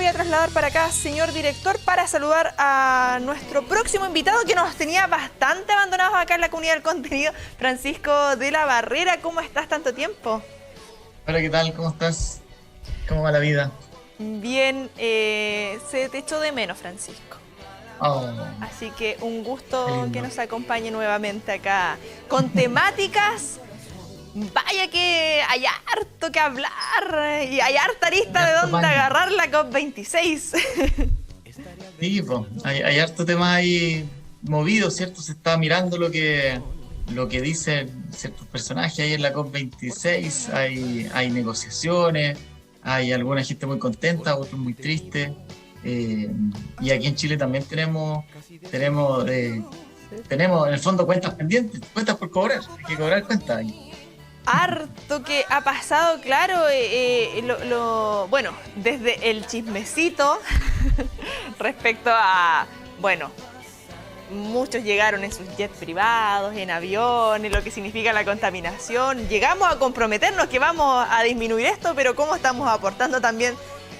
voy a trasladar para acá, señor director, para saludar a nuestro próximo invitado que nos tenía bastante abandonados acá en la comunidad del contenido, Francisco de la Barrera. ¿Cómo estás tanto tiempo? Hola, ¿qué tal? ¿Cómo estás? ¿Cómo va la vida? Bien, se te echó de menos, Francisco. Oh, Así que un qué gusto que lindo. nos acompañe nuevamente acá con temáticas. Vaya que hay harto que hablar y hay harta Hay arista de harto dónde pan. agarrar la COP26. Sí, po, hay harto tema ahí movido, ¿cierto? Se está mirando lo que dicen ciertos personajes ahí en la COP26. Hay negociaciones, hay alguna gente muy contenta, otros muy tristes. Eh, y aquí en Chile también tenemos, tenemos en el fondo cuentas pendientes, cuentas por cobrar. Hay que cobrar cuentas ahí. Harto que ha pasado, claro, bueno, desde el chismecito respecto a, bueno, muchos llegaron en sus jets privados, en aviones, lo que significa la contaminación. Llegamos a comprometernos que vamos a disminuir esto, pero ¿cómo estamos aportando también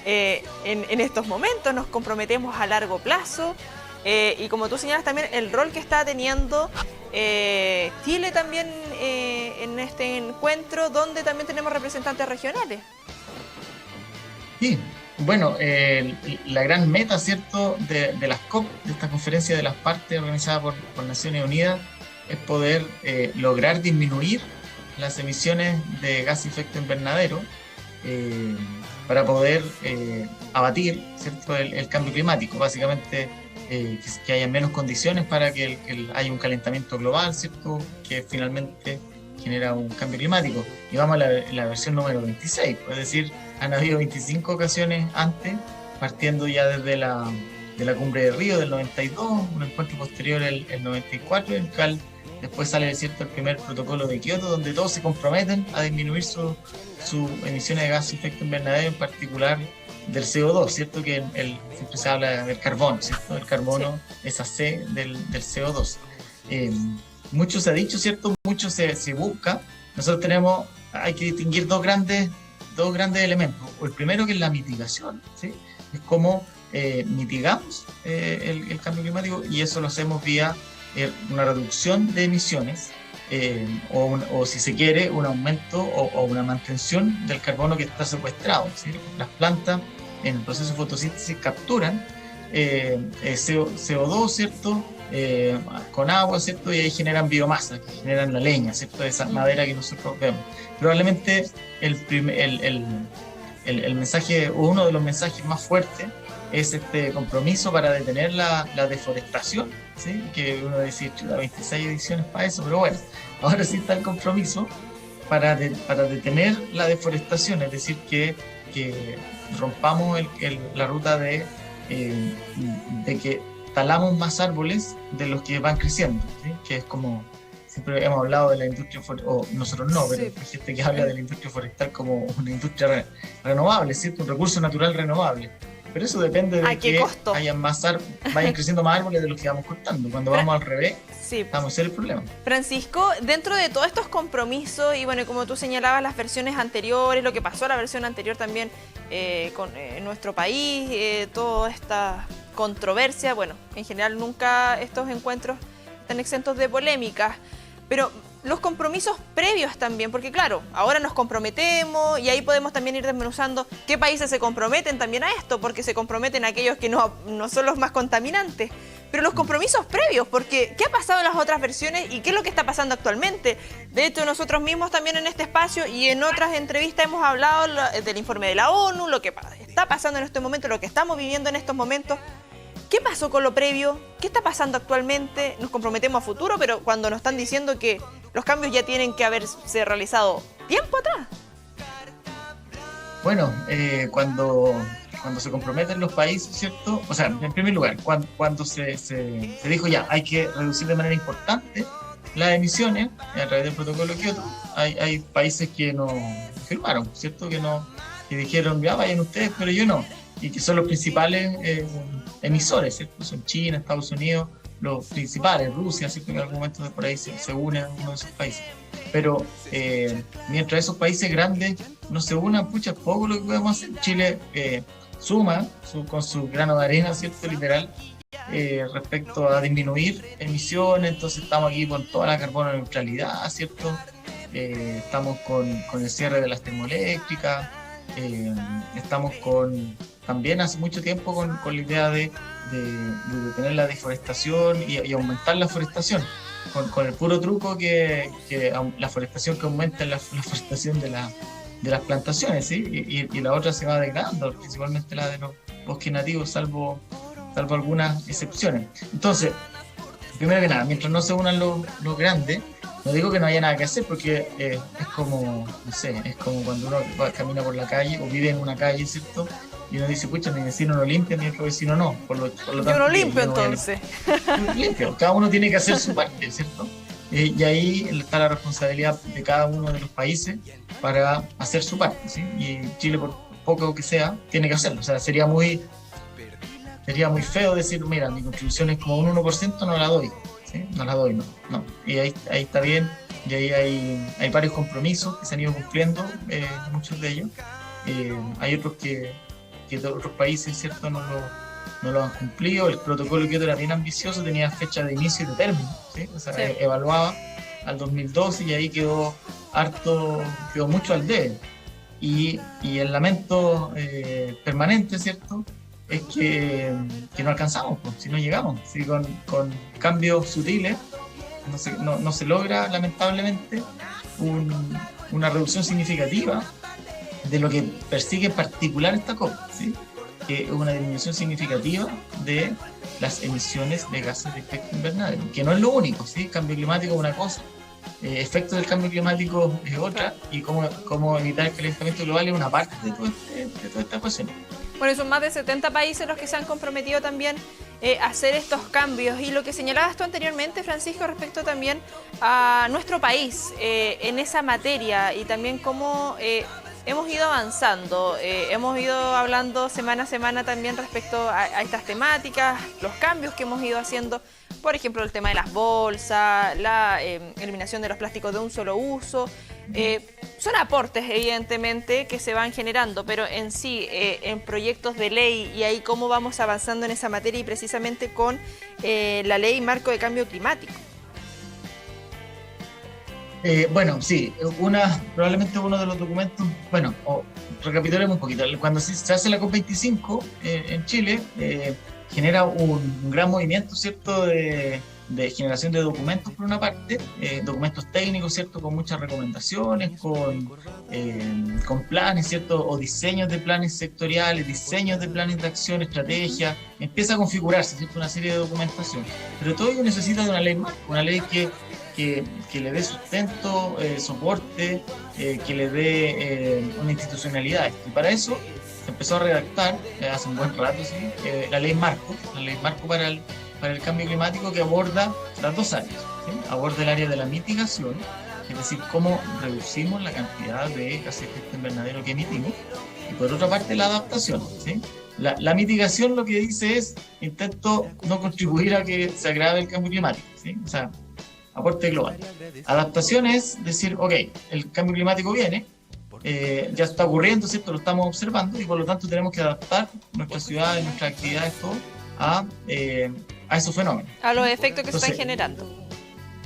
en estos momentos? Nos comprometemos a largo plazo. Y como tú señalas también, el rol que está teniendo Chile también en este encuentro, donde también tenemos representantes regionales. Sí, bueno, la gran meta, ¿cierto?, de las COP, de esta conferencia de las partes organizada por Naciones Unidas, es poder lograr disminuir las emisiones de gas de efecto invernadero eh, para poder abatir, ¿cierto?, el cambio climático. Básicamente, que haya menos condiciones para que haya un calentamiento global, ¿cierto?, que finalmente genera un cambio climático. Y vamos a la versión número 26, es decir, han habido 25 ocasiones antes, partiendo ya desde de la cumbre de Río del 92, un encuentro posterior el 94, en el cual después sale, ¿cierto?, el primer protocolo de Kioto, donde todos se comprometen a disminuir sus emisiones de gas de efecto invernadero, en particular del CO2, ¿cierto?, que siempre se habla del carbono, ¿cierto?, el Sí. carbono, esa C del CO2. Eh, Mucho se ha dicho, ¿cierto?, mucho se busca. Nosotros hay que distinguir dos grandes elementos. El primero, que es la mitigación, ¿sí? Es cómo mitigamos el cambio climático, y eso lo hacemos vía una reducción de emisiones, o si se quiere, un aumento o una mantención del carbono que está secuestrado, ¿sí? Las plantas en el proceso de fotosíntesis capturan CO2, ¿cierto? Con agua, ¿cierto? Y ahí generan biomasa, que generan la leña, ¿cierto? Esa madera que nosotros vemos. Probablemente el mensaje, o uno de los mensajes más fuertes, es este compromiso para detener la deforestación, ¿sí? Que uno dice, chuta, 26 ediciones para eso, pero bueno, ahora sí está el compromiso para detener la deforestación, es decir, que rompamos la ruta de que talamos más árboles de los que van creciendo, ¿sí? Que es como siempre hemos hablado de la industria forestal, o nosotros no, pero Sí. hay gente que habla de la industria forestal como una industria renovable, ¿cierto? Un recurso natural renovable. Pero eso depende ¿A de qué que costo? vayan creciendo más árboles de los que vamos cortando. Cuando vamos al revés, Sí. vamos a ser el problema. Francisco, dentro de todos estos compromisos, y bueno, como tú señalabas, las versiones anteriores, lo que pasó a la versión anterior también en nuestro país, toda esta controversia, bueno, en general nunca estos encuentros están exentos de polémicas, pero los compromisos previos también, porque claro, ahora nos comprometemos y ahí podemos también ir desmenuzando qué países se comprometen también a esto, porque se comprometen aquellos que no son los más contaminantes. Pero los compromisos previos, porque ¿qué ha pasado en las otras versiones y qué es lo que está pasando actualmente? De hecho, nosotros mismos también en este espacio y en otras entrevistas hemos hablado del informe de la ONU, lo que está pasando en este momento, lo que estamos viviendo en estos momentos. ¿Qué pasó con lo previo? ¿Qué está pasando actualmente? Nos comprometemos a futuro, pero cuando nos están diciendo que los cambios ya tienen que haberse realizado tiempo atrás. Bueno, cuando se comprometen los países, ¿cierto? O sea, en primer lugar, cuando se dijo ya, hay que reducir de manera importante las emisiones a través del protocolo de Kioto, hay países que no firmaron, ¿cierto? Que dijeron, ya vayan ustedes, pero yo no. Y que son los principales emisores, ¿cierto? Son China, Estados Unidos, los principales, Rusia, ¿cierto? Que en algún momento por ahí se une a uno de esos países. Pero mientras esos países grandes no se unan, pucha, es poco lo que podemos hacer. Chile suma con su grano de arena, ¿cierto? Literal, respecto a disminuir emisiones. Entonces estamos aquí con toda la carbono neutralidad, ¿cierto? Estamos con el cierre de las termoeléctricas, estamos también hace mucho tiempo con la idea de detener la deforestación y aumentar la forestación, con el puro truco que la forestación que aumenta la forestación de las plantaciones, ¿sí? Y la otra se va degradando, principalmente la de los bosques nativos, salvo algunas excepciones. Entonces, primero que nada, mientras no se unan los grandes, no digo que no haya nada que hacer, porque es como, no sé, es como cuando uno camina por la calle o vive en una calle, ¿cierto? Y uno dice, pucha, mi vecino no limpia, mi otro vecino no. Por lo tanto, yo no limpio entonces. Limpio, cada uno tiene que hacer su parte, ¿cierto? Y ahí está la responsabilidad de cada uno de los países para hacer su parte, ¿sí? Y Chile, por poco que sea, tiene que hacerlo. O sea, sería muy feo decir, mira, mi contribución es como un 1%, no la doy, ¿sí? No la doy, no. Y ahí está bien, y ahí hay varios compromisos que se han ido cumpliendo, muchos de ellos. Hay otros que otros países, ¿cierto?, no lo han cumplido. El protocolo de Kioto era bien ambicioso, tenía fecha de inicio y de término, ¿sí? O sea, sí, evaluaba al 2012 y ahí quedó mucho al debe. Y el lamento permanente, ¿cierto?, es que no alcanzamos, pues, si no llegamos, si con cambios sutiles no se logra, lamentablemente, una reducción significativa de lo que persigue en particular esta COP, ¿sí? Que es una disminución significativa de las emisiones de gases de efecto invernadero, que no es lo único, ¿sí? Cambio climático es una cosa, efectos del cambio climático es otra, y cómo evitar el calentamiento global es una parte de toda esta ecuación. Bueno, son más de 70 países los que se han comprometido también a hacer estos cambios. Y lo que señalabas tú anteriormente, Francisco, respecto también a nuestro país en esa materia y también cómo hemos ido avanzando. Hemos ido hablando semana a semana también respecto a estas temáticas, los cambios que hemos ido haciendo. Por ejemplo, el tema de las bolsas, la eliminación de los plásticos de un solo uso. Son aportes, evidentemente, que se van generando, pero en sí, en proyectos de ley y ahí cómo vamos avanzando en esa materia y precisamente con la ley marco de cambio climático. Bueno, sí, probablemente uno de los documentos, bueno, recapitulemos un poquito, cuando se hace la COP25 en Chile, genera un gran movimiento, ¿cierto?, de generación de documentos por una parte, documentos técnicos, ¿cierto?, con muchas recomendaciones, con planes, ¿cierto?, o diseños de planes sectoriales, diseños de planes de acción, estrategia, empieza a configurarse, ¿cierto?, una serie de documentación, pero todo ello necesita de una ley marco, una ley que le dé sustento, soporte, que le dé una institucionalidad. Y para eso se empezó a redactar, hace un buen rato, ¿sí?, la ley marco para el cambio climático, que aborda las dos áreas, ¿sí? Aborda el área de la mitigación, es decir, cómo reducimos la cantidad de gases de efecto invernadero que emitimos, y por otra parte la adaptación, ¿sí? La mitigación lo que dice es, intento no contribuir a que se agrave el cambio climático, ¿sí? O sea, aporte global. Adaptación es decir, ok, el cambio climático viene, ya está ocurriendo, ¿cierto?, lo estamos observando, y por lo tanto tenemos que adaptar nuestras ciudades, nuestras actividades, todo, a esos fenómenos. A los efectos que se están generando.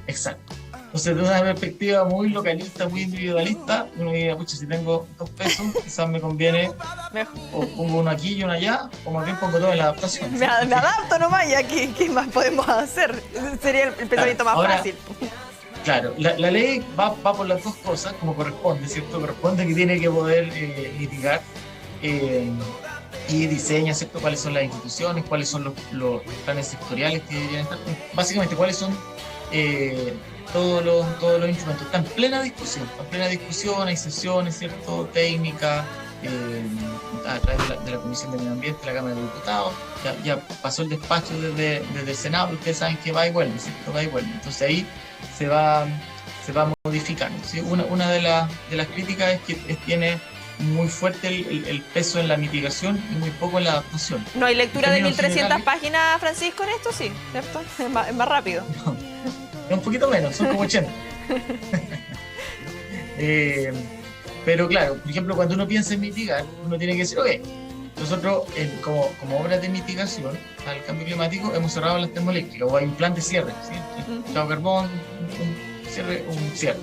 Exacto. Entonces, de una perspectiva muy localista, muy individualista, uno diría, pucha, si tengo 2 pesos, quizás me conviene, o pongo uno aquí y uno allá, o más bien pongo todo en la adaptación. Me adapto nomás, y aquí, ¿qué más podemos hacer? Sería el pensamiento más fácil. Claro, la ley va por las dos cosas, como corresponde, ¿cierto? Corresponde que tiene que poder mitigar y diseña, ¿cierto?, cuáles son las instituciones, cuáles son los planes sectoriales que deberían estar, básicamente cuáles son todos los instrumentos. Está en plena discusión, hay sesiones, ¿cierto?, técnicas, a través de la Comisión de Medio Ambiente de la Cámara de Diputados, ya pasó el despacho desde el Senado, ustedes saben que va y vuelve, ¿cierto?, va y vuelve. Entonces ahí se va modificando, ¿sí? Una de las críticas es que tiene muy fuerte el peso en la mitigación y muy poco en la adaptación. No hay lectura de 1300 páginas, Francisco, en esto, sí, ¿cierto? Es más rápido. No, es un poquito menos, son como 80. Pero claro, por ejemplo, cuando uno piensa en mitigar, uno tiene que decir, ok, nosotros, como obras de mitigación al cambio climático, hemos cerrado las termoeléctricas, o hay un plan de cierre, ¿sí? Chao carbón, un cierre.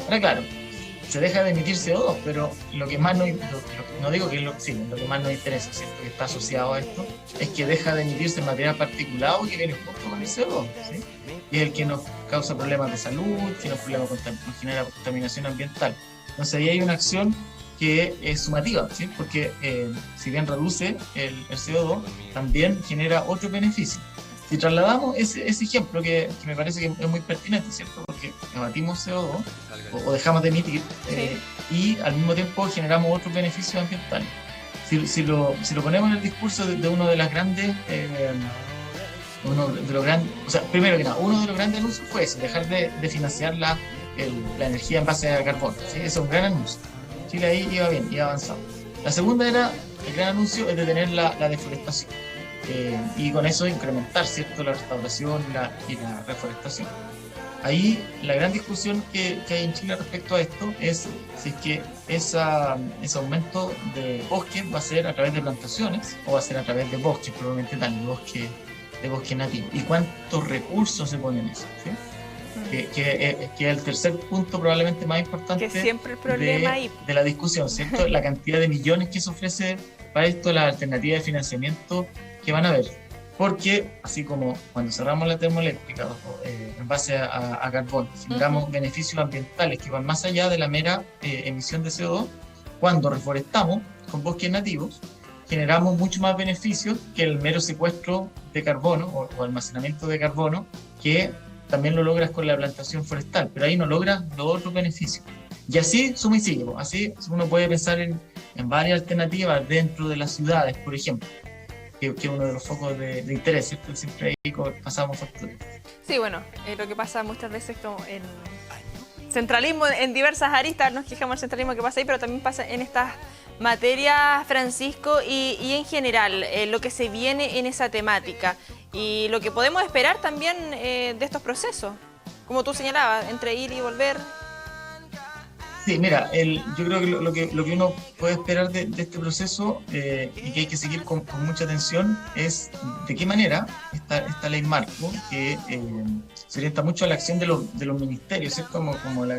Ahora, claro, se deja de emitir CO2, pero lo que más no digo que es lo que más nos interesa, ¿cierto? Que está asociado a esto, es que deja de emitirse material particulado que viene junto con el CO2, ¿sí? Y es el que nos causa problemas de salud, que nos genera contaminación ambiental. Entonces ahí hay una acción que es sumativa, ¿sí? Porque si bien reduce el CO2, también genera otro beneficio. Si trasladamos ese ejemplo, que me parece que es muy pertinente, ¿cierto? Porque abatimos CO2 o dejamos de emitir, y al mismo tiempo generamos otros beneficios ambientales. Si lo ponemos en el discurso de uno de las grandes, o sea, primero que nada, uno de los grandes anuncios fue ese, dejar de financiar la energía en base a carbono, ¿sí? Ese es un gran anuncio. Chile ahí iba bien, iba avanzado. La segunda era, el gran anuncio es detener la deforestación, y con eso incrementar, ¿cierto?, la restauración y la reforestación. Ahí la gran discusión que hay en Chile respecto a esto es si es que ese aumento de bosque va a ser a través de plantaciones o va a ser a través de bosques, probablemente tal, de bosque nativo. ¿Y cuántos recursos se ponen en eso? ¿Sí? Que es el tercer punto probablemente más importante, que siempre el problema de la discusión, ¿cierto? La cantidad de millones que se ofrece para esto, las alternativas de financiamiento que van a haber. Porque así como cuando cerramos la termoeléctrica en base a carbón, generamos beneficios ambientales que van más allá de la mera emisión de CO2, cuando reforestamos con bosques nativos, generamos mucho más beneficios que el mero secuestro de carbono o almacenamiento de carbono, que también lo logras con la plantación forestal, pero ahí no logras los otros beneficios. Y así suma y sigue. Así uno puede pensar en varias alternativas dentro de las ciudades, por ejemplo, que es uno de los focos de interés, ¿cierto? Siempre ahí pasamos facturas. Sí, bueno, lo que pasa muchas veces como en centralismo, en diversas aristas, nos quejamos del centralismo que pasa ahí, pero también pasa en estas materias, Francisco, y en general, lo que se viene en esa temática y lo que podemos esperar también de estos procesos, como tú señalabas, entre ir y volver. Sí, mira, yo creo que lo que uno puede esperar de este proceso, y que hay que seguir con mucha atención, es de qué manera esta ley marco, que se orienta mucho a la acción de los ministerios, ¿cierto? Como la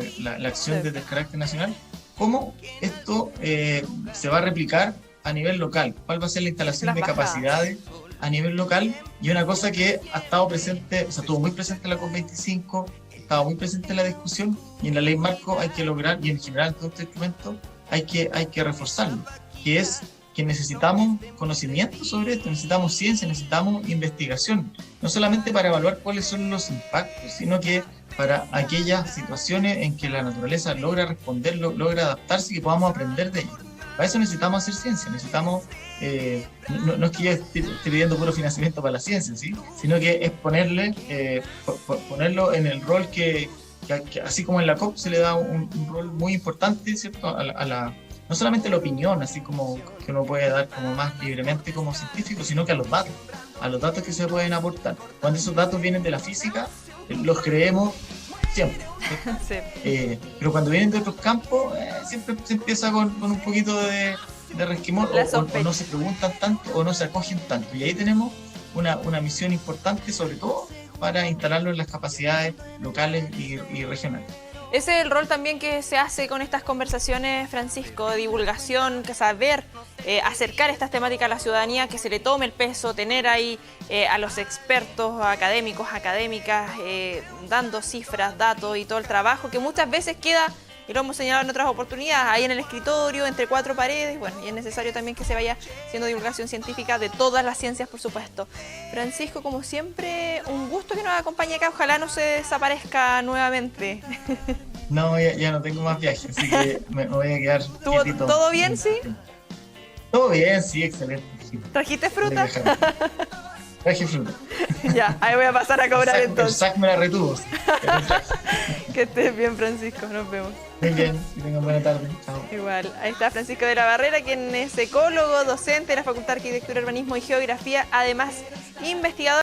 acción desde el carácter nacional, cómo esto se va a replicar a nivel local, cuál va a ser la instalación de capacidades a nivel local. Y una cosa que ha estado presente, o sea, estuvo muy presente en la COP25, estaba muy presente en la discusión, y en la ley marco hay que lograr, y en general en todo este instrumento hay que reforzarlo, que es que necesitamos conocimiento sobre esto, necesitamos ciencia, necesitamos investigación, no solamente para evaluar cuáles son los impactos, sino que para aquellas situaciones en que la naturaleza logra responder, logra adaptarse, y que podamos aprender de ello. Para eso necesitamos hacer ciencia, necesitamos, no es que yo esté pidiendo puro financiamiento para la ciencia, ¿sí? Sino que es ponerlo en el rol que así como en la COP se le da un rol muy importante, ¿cierto? No solamente la opinión, así como que uno puede dar como más libremente como científico, sino que a los datos que se pueden aportar. Cuando esos datos vienen de la física, los creemos siempre. Sí. Pero cuando vienen de otros campos, siempre se empieza con un poquito de resquemor, o no se preguntan tanto o no se acogen tanto. Y ahí tenemos una misión importante, sobre todo para instalarlo en las capacidades locales y regionales. Ese es el rol también que se hace con estas conversaciones, Francisco, de divulgación, que saber acercar estas temáticas a la ciudadanía, que se le tome el peso, tener ahí a los expertos, académicos, académicas, dando cifras, datos y todo el trabajo que muchas veces queda, y lo hemos señalado en otras oportunidades, ahí en el escritorio, entre cuatro paredes. Bueno, y es necesario también que se vaya haciendo divulgación científica de todas las ciencias, por supuesto. Francisco, como siempre, un gusto que nos acompañe acá. Ojalá no se desaparezca nuevamente. No, ya no tengo más viajes, así que me voy a quedar quietito. ¿Todo bien, sí? Todo bien, sí, excelente. Sí. ¿Trajiste fruta? Traje fruta. Ya, ahí voy a pasar a cobrar entonces. El SAC me la retuvo. Sí. Que estés bien, Francisco, nos vemos. Muy bien, que tengan buena tarde. Chao. Igual, ahí está Francisco de la Barrera, quien es ecólogo, docente de la Facultad de Arquitectura, Urbanismo y Geografía, además investigador.